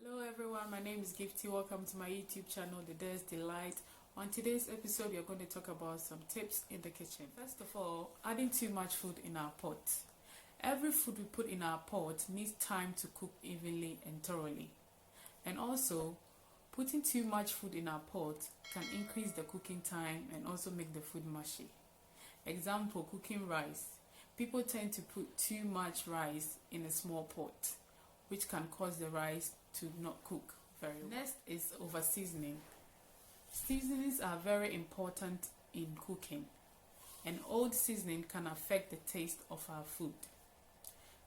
Hello everyone, my name is Gifty. Welcome to my YouTube channel, The Dare's Delight. On today's episode, we are going to talk about some tips in the kitchen. First of all, adding too much food in our pot. Every food we put in our pot needs time to cook evenly and thoroughly. And also, putting too much food in our pot can increase the cooking time and also make the food mushy. Example, cooking rice. People tend to put too much rice in a small pot, which can cause the rice to not cook very well. Next is over seasoning. Seasonings are very important in cooking, and old seasoning can affect the taste of our food.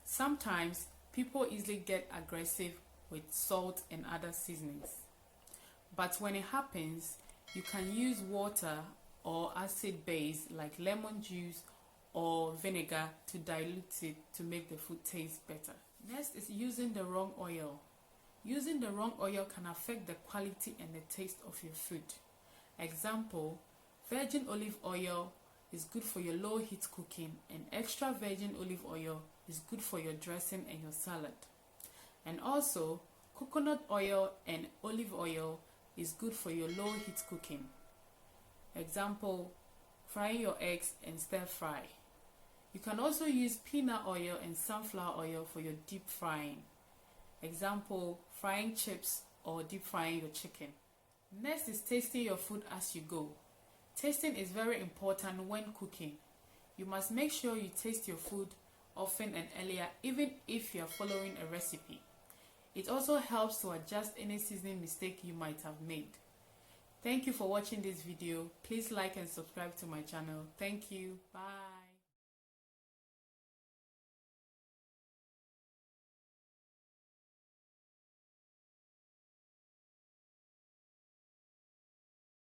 Sometimes people easily get aggressive with salt and other seasonings, but when it happens, you can use water or acid base like lemon juice or vinegar to dilute it to make the food taste better. Next is using the wrong oil. Using the wrong oil can affect the quality and the taste of your food. Example, virgin olive oil is good for your low heat cooking, and extra virgin olive oil is good for your dressing and your salad. And also, coconut oil and olive oil is good for your low heat cooking. Example, frying your eggs and stir fry. You can also use peanut oil and sunflower oil for your deep frying. Example, frying chips or deep frying your chicken. Next is tasting your food as you go. Tasting is very important when cooking. You must make sure you taste your food often and earlier, even if you are following a recipe. It also helps to adjust any seasoning mistake you might have made. Thank you for watching this video. Please like and subscribe to my channel. Thank you. Bye.